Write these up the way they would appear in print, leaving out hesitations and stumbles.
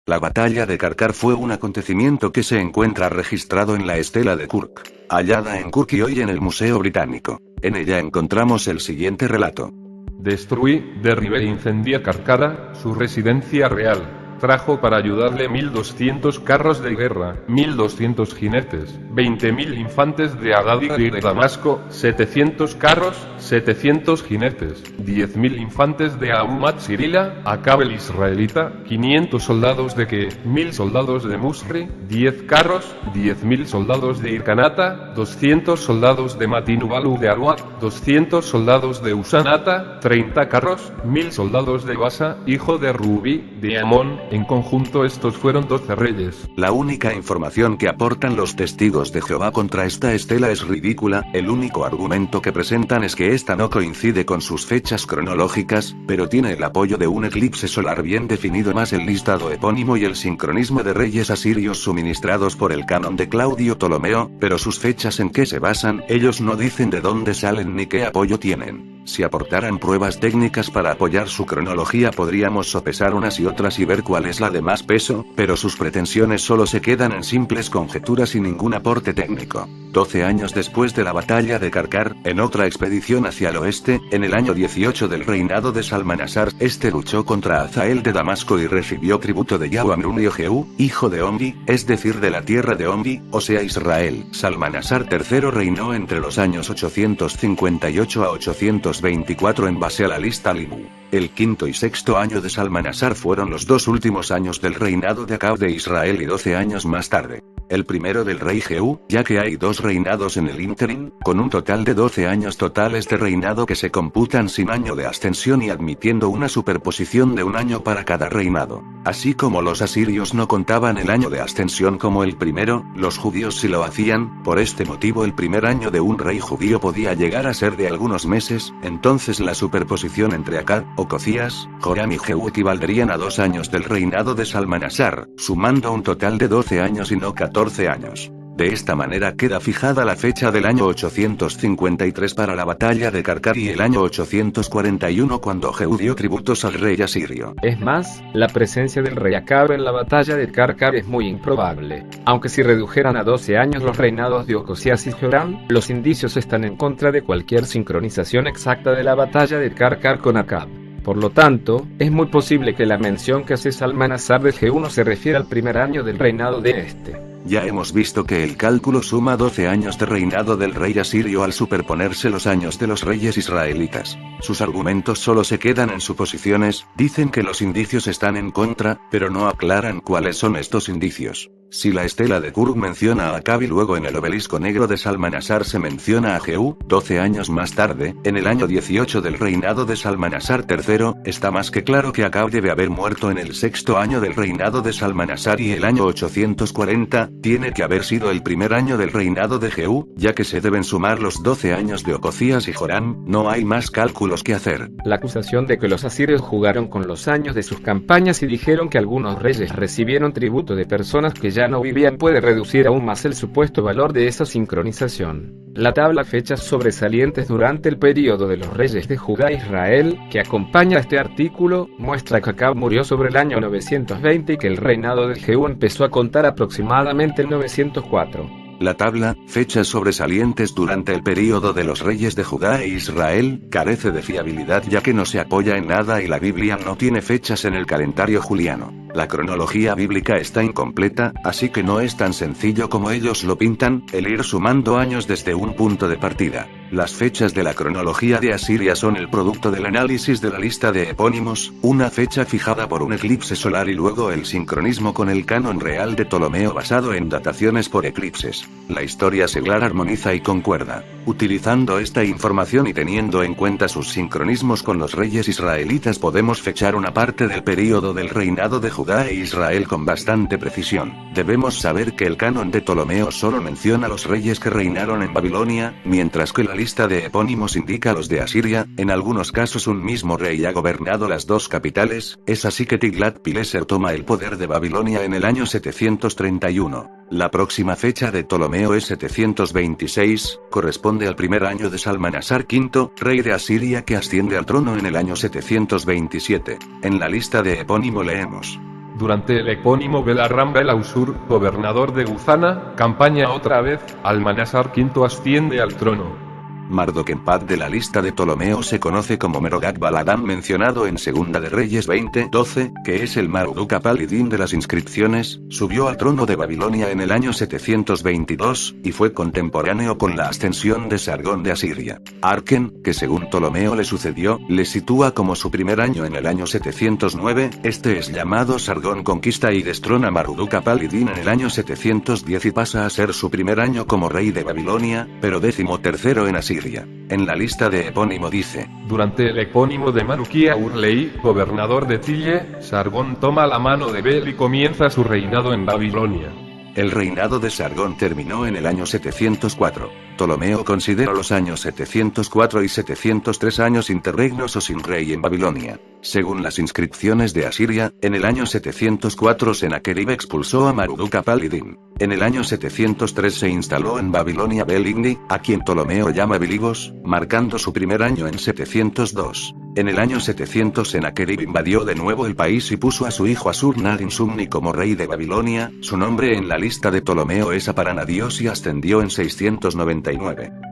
La batalla de Karkar fue un acontecimiento que se encuentra registrado en la estela de Kurk, hallada en Kurk y hoy en el Museo Británico. En ella encontramos el siguiente relato. Destruí, derribé e incendié Karkara, su residencia real. Trajo para ayudarle 1200 carros de guerra, 1200 jinetes, 20.000 infantes de Agadir y de Damasco, 700 carros, 700 jinetes, 10.000 infantes de Ahmad Sirila, Acab el israelita, 500 soldados de Que, 1000 soldados de Musri, 10 carros, 10.000 soldados de Irkanata, 200 soldados de Matinubalu de Arwat, 200 soldados de Usanata, 30 carros, 1000 soldados de Basa, hijo de Rubí, de Amón. En conjunto estos fueron 12 reyes. La única información que aportan los testigos de Jehová contra esta estela es ridícula. El único argumento que presentan es que esta no coincide con sus fechas cronológicas, pero tiene el apoyo de un eclipse solar bien definido, más el listado epónimo y el sincronismo de reyes asirios suministrados por el canon de Claudio Ptolomeo, pero sus fechas en qué se basan, ellos no dicen de dónde salen ni qué apoyo tienen. Si aportaran pruebas técnicas para apoyar su cronología podríamos sopesar unas y otras y ver cuál es la de más peso, pero sus pretensiones solo se quedan en simples conjeturas y ningún aporte técnico. 12 años después de la batalla de Karkar, en otra expedición hacia el oeste, en el año 18 del reinado de Salmanasar, este luchó contra Hazael de Damasco y recibió tributo de Yahuamrunio Jehú, hijo de Omri, es decir de la tierra de Omri, o sea Israel. Salmanasar III reinó entre los años 858 a 824 en base a la lista Limu. El quinto y sexto año de Salmanasar fueron los dos últimos años del reinado de Acab de Israel y 12 años más tarde. El primero del rey Jehú, ya que hay dos reinados en el ínterin, con un total de 12 años totales de reinado que se computan sin año de ascensión y admitiendo una superposición de un año para cada reinado. Así como los asirios no contaban el año de ascensión como el primero, los judíos sí lo hacían. Por este motivo el primer año de un rey judío podía llegar a ser de algunos meses. Entonces la superposición entre Acab, Ococías, Joram y Jehú equivaldrían a 2 años del reinado de Salmanasar, sumando un total de 12 años y no 14 años. De esta manera queda fijada la fecha del año 853 para la batalla de Karkar y el año 841 cuando Jehú dio tributos al rey asirio. Es más, la presencia del rey Acab en la batalla de Karkar es muy improbable. Aunque si redujeran a 12 años los reinados de Ocosías y Joram, los indicios están en contra de cualquier sincronización exacta de la batalla de Karkar con Acab. Por lo tanto, es muy posible que la mención que hace Salmanasar de Jehú no se refiera al primer año del reinado de este. Ya hemos visto que el cálculo suma 12 años de reinado del rey asirio al superponerse los años de los reyes israelitas. Sus argumentos solo se quedan en suposiciones, dicen que los indicios están en contra, pero no aclaran cuáles son estos indicios. Si la estela de Kurk menciona a Acab y luego en el obelisco negro de Salmanasar se menciona a Jehú, 12 años más tarde, en el año 18 del reinado de Salmanasar III, está más que claro que Acab debe haber muerto en el sexto año del reinado de Salmanasar y el año 840, tiene que haber sido el primer año del reinado de Jehú, ya que se deben sumar los 12 años de Ococías y Joram, no hay más cálculos que hacer. La acusación de que los asirios jugaron con los años de sus campañas y dijeron que algunos reyes recibieron tributo de personas que ya no vivían puede reducir aún más el supuesto valor de esa sincronización. La tabla fechas sobresalientes durante el período de los reyes de Judá e Israel, que acompaña este artículo, muestra que Acab murió sobre el año 920 y que el reinado de Jehú empezó a contar aproximadamente en 904. La tabla, fechas sobresalientes durante el período de los reyes de Judá e Israel, carece de fiabilidad ya que no se apoya en nada y la Biblia no tiene fechas en el calendario juliano. La cronología bíblica está incompleta, así que no es tan sencillo como ellos lo pintan, el ir sumando años desde un punto de partida. Las fechas de la cronología de Asiria son el producto del análisis de la lista de epónimos, una fecha fijada por un eclipse solar y luego el sincronismo con el canon real de Ptolomeo basado en dataciones por eclipses. La historia seglar armoniza y concuerda. Utilizando esta información y teniendo en cuenta sus sincronismos con los reyes israelitas podemos fechar una parte del período del reinado de Judá e Israel con bastante precisión. Debemos saber que el canon de Ptolomeo solo menciona a los reyes que reinaron en Babilonia, mientras que la lista de epónimos indica a los de Asiria. En algunos casos un mismo rey ha gobernado las dos capitales, es así que Tiglat-Pileser toma el poder de Babilonia en el año 731. La próxima fecha de Ptolomeo es 726, corresponde al primer año de Salmanasar V, rey de Asiria que asciende al trono en el año 727. En la lista de epónimo leemos: Durante el epónimo Belaram Belausur, gobernador de Guzana, campaña otra vez, Almanasar V asciende al trono. Marduk-Empad de la lista de Ptolomeo se conoce como Merodach-Baladan mencionado en Segunda de Reyes 20:12, que es el Marduk-Apal-Iddin de las inscripciones, subió al trono de Babilonia en el año 722, y fue contemporáneo con la ascensión de Sargón de Asiria. Arken, que según Ptolomeo le sucedió, le sitúa como su primer año en el año 709, este es llamado Sargón conquista y destrona Marduk-Apal-Iddin en el año 710 y pasa a ser su primer año como rey de Babilonia, pero 13º en Asiria. En la lista de epónimo dice: durante el epónimo de Marukia Urlei, gobernador de Tille, Sargón toma la mano de Bel y comienza su reinado en Babilonia. El reinado de Sargón terminó en el año 704. Ptolomeo considera los años 704 y 703 años interregnos o sin rey en Babilonia. Según las inscripciones de Asiria, en el año 704 Sennacherib expulsó a Marduk-Apal-Iddin. En el año 703 se instaló en Babilonia Bel-Inni, a quien Ptolomeo llama Bilibos, marcando su primer año en 702. En el año 700 Sennacherib invadió de nuevo el país y puso a su hijo Asur-nadin-Shumni como rey de Babilonia. Su nombre en la lista de Ptolomeo es Aparanadios y ascendió en 699.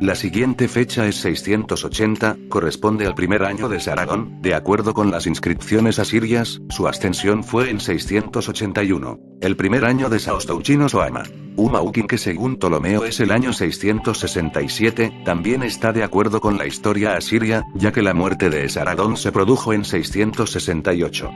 La siguiente fecha es 680, corresponde al primer año de Sargón. De acuerdo con las inscripciones asirias, su ascensión fue en 681. El primer año de Saostouchino Soama. Umaukin, que según Ptolomeo es el año 667, también está de acuerdo con la historia asiria, ya que la muerte de Sargón se produjo en 668.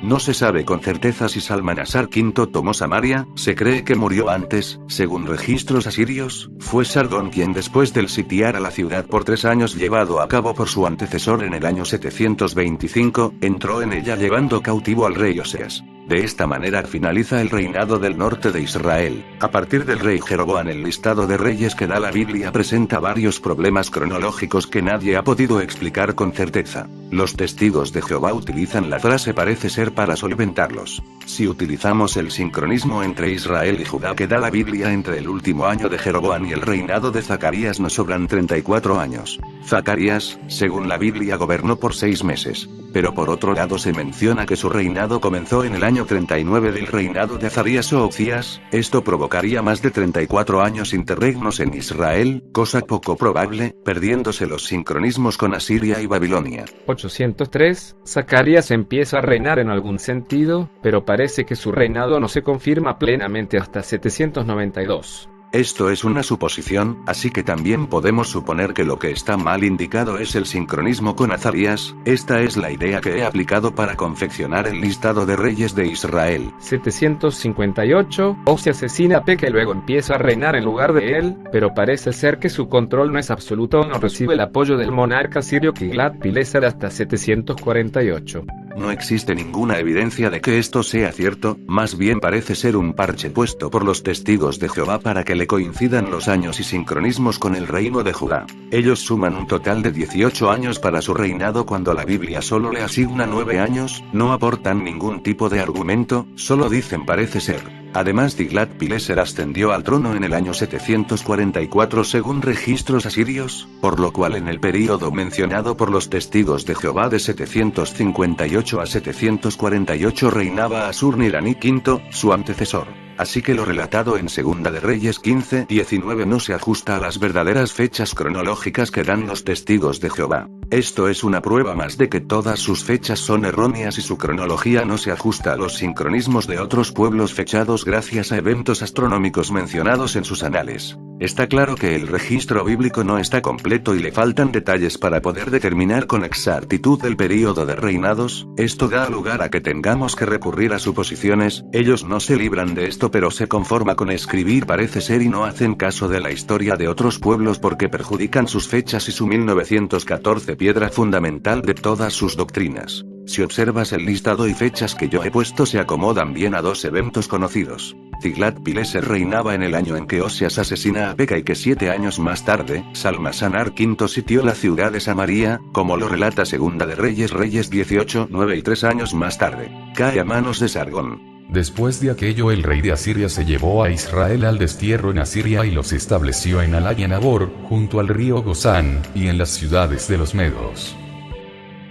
No se sabe con certeza si Salmanasar V tomó Samaria, se cree que murió antes. Según registros asirios, fue Sargón quien, después del sitiar a la ciudad por 3 años llevado a cabo por su antecesor en el año 725, entró en ella llevando cautivo al rey Oseas. De esta manera finaliza el reinado del norte de Israel. A partir del rey Jeroboam, el listado de reyes que da la Biblia presenta varios problemas cronológicos que nadie ha podido explicar con certeza. Los testigos de Jehová utilizan la frase parece ser para solventarlos. Si utilizamos el sincronismo entre Israel y Judá que da la Biblia entre el último año de Jeroboam y el reinado de Zacarías, nos sobran 34 años. Zacarías, según la Biblia, gobernó por 6 meses. Pero por otro lado se menciona que su reinado comenzó en el año 39 del reinado de Azarías o Ocías. Esto provocaría más de 34 años interregnos en Israel, cosa poco probable, perdiéndose los sincronismos con Asiria y Babilonia. 803, Zacarías empieza a reinar en algún sentido, pero parece que su reinado no se confirma plenamente hasta 792. Esto es una suposición, así que también podemos suponer que lo que está mal indicado es el sincronismo con Azarías. Esta es la idea que he aplicado para confeccionar el listado de reyes de Israel. 758, Oseas asesina a Peca y luego empieza a reinar en lugar de él, pero parece ser que su control no es absoluto o no recibe el apoyo del monarca sirio Tiglat-Pileser hasta 748. No existe ninguna evidencia de que esto sea cierto, más bien parece ser un parche puesto por los testigos de Jehová para que le coincidan los años y sincronismos con el reino de Judá. Ellos suman un total de 18 años para su reinado cuando la Biblia solo le asigna 9 años, no aportan ningún tipo de argumento, solo dicen parece ser. Además, Tiglat-Pileser ascendió al trono en el año 744 según registros asirios, por lo cual en el período mencionado por los testigos de Jehová de 758 a 748 reinaba Asur-Nirani V, su antecesor. Así que lo relatado en Segunda de Reyes 15:19 no se ajusta a las verdaderas fechas cronológicas que dan los testigos de Jehová. Esto es una prueba más de que todas sus fechas son erróneas y su cronología no se ajusta a los sincronismos de otros pueblos fechados gracias a eventos astronómicos mencionados en sus anales. Está claro que el registro bíblico no está completo y le faltan detalles para poder determinar con exactitud el período de reinados. Esto da lugar a que tengamos que recurrir a suposiciones. Ellos no se libran de esto, pero se conforma con escribir parece ser y no hacen caso de la historia de otros pueblos porque perjudican sus fechas y su 1914 piedra fundamental de todas sus doctrinas. Si observas el listado y fechas que yo he puesto se acomodan bien a 2 eventos conocidos. Tiglat-Pileser reinaba en el año en que Oseas asesina a Peca y que 7 años más tarde, Salmasanar V sitió la ciudad de Samaria, como lo relata Segunda de Reyes 18:9 y 3 años más tarde, cae a manos de Sargón. Después de aquello el rey de Asiria se llevó a Israel al destierro en Asiria y los estableció en Alá y en Abor, junto al río Gozán, y en las ciudades de los Medos.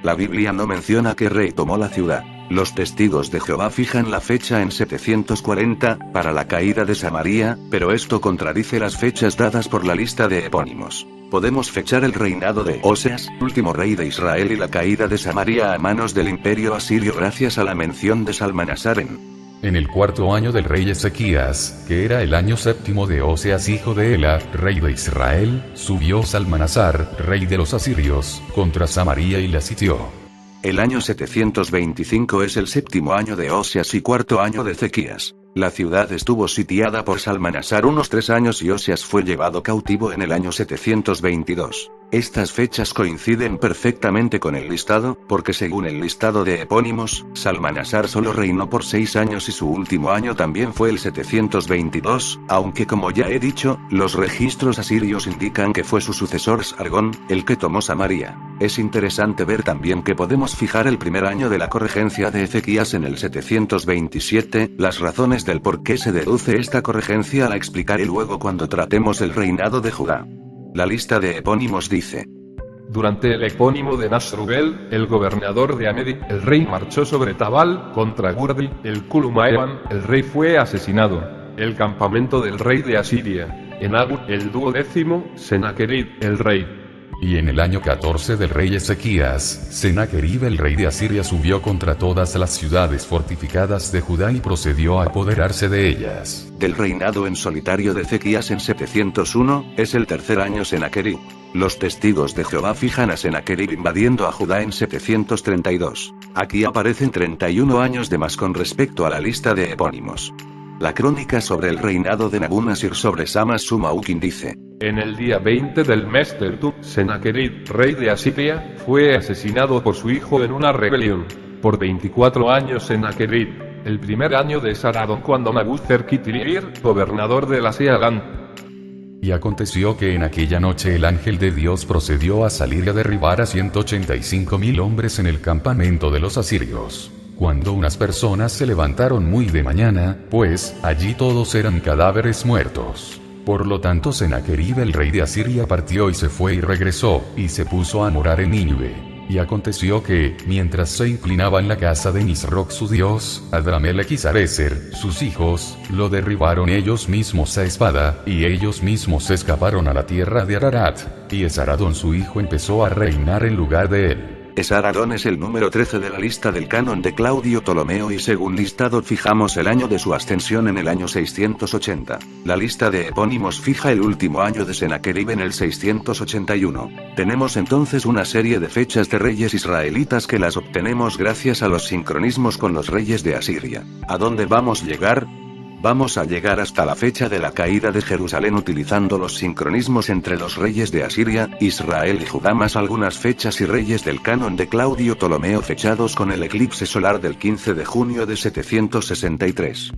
La Biblia no menciona qué rey tomó la ciudad. Los testigos de Jehová fijan la fecha en 740, para la caída de Samaria, pero esto contradice las fechas dadas por la lista de epónimos. Podemos fechar el reinado de Oseas, último rey de Israel, y la caída de Samaria a manos del imperio asirio gracias a la mención de Salmanasar en el cuarto año del rey Ezequías, que era el año séptimo de Oseas hijo de Ela, rey de Israel, subió Salmanasar, rey de los asirios, contra Samaria y la sitió. El año 725 es el séptimo año de Oseas y cuarto año de Ezequías. La ciudad estuvo sitiada por Salmanasar unos 3 años y Oseas fue llevado cautivo en el año 722. Estas fechas coinciden perfectamente con el listado, porque según el listado de epónimos, Salmanasar solo reinó por 6 años y su último año también fue el 722, aunque como ya he dicho, los registros asirios indican que fue su sucesor Sargón, el que tomó Samaria. Es interesante ver también que podemos fijar el primer año de la corregencia de Ezequías en el 727, las razones del por qué se deduce esta corregencia la explicaré luego cuando tratemos el reinado de Judá. La lista de epónimos dice: durante el epónimo de Nasrubel, el gobernador de Amedi, el rey marchó sobre Tabal, contra Gurdi, el Culumaeban, el rey fue asesinado. El campamento del rey de Asiria, en Agur, el 12º, Senaquerib, el rey. Y en el año 14 del rey Ezequías, Senaquerib el rey de Asiria subió contra todas las ciudades fortificadas de Judá y procedió a apoderarse de ellas. Del reinado en solitario de Ezequías en 701, es el tercer año Senaquerib. Los testigos de Jehová fijan a Senaquerib invadiendo a Judá en 732. Aquí aparecen 31 años de más con respecto a la lista de epónimos. La crónica sobre el reinado de Nabú-Nasir sobre Shama-Shum-Aukin dice: en el día 20 del mes de Tub, Senaquerib, rey de Asiria, fue asesinado por su hijo en una rebelión. Por 24 años Senaquerib, el primer año de Saradón cuando Nabuzer-Kitilibir, gobernador de la Sealán. Y aconteció que en aquella noche el ángel de Dios procedió a salir y a derribar a 185,000 hombres en el campamento de los asirios. Cuando unas personas se levantaron muy de mañana, pues, allí todos eran cadáveres muertos. Por lo tanto Senaquerib el rey de Asiria partió y se fue y regresó, y se puso a morar en Nínive. Y aconteció que, mientras se inclinaba en la casa de Nisroch su dios, Adramelech y Sarecer, sus hijos, lo derribaron ellos mismos a espada, y ellos mismos escaparon a la tierra de Ararat, y Esaradón su hijo empezó a reinar en lugar de él. Esaradón es el número 13 de la lista del canon de Claudio Ptolomeo y según listado fijamos el año de su ascensión en el año 680. La lista de epónimos fija el último año de Senaquerib en el 681. Tenemos entonces una serie de fechas de reyes israelitas que las obtenemos gracias a los sincronismos con los reyes de Asiria. ¿A dónde vamos a llegar? Vamos a llegar hasta la fecha de la caída de Jerusalén utilizando los sincronismos entre los reyes de Asiria, Israel y Judá más algunas fechas y reyes del canon de Claudio Ptolomeo fechados con el eclipse solar del 15 de junio de 763.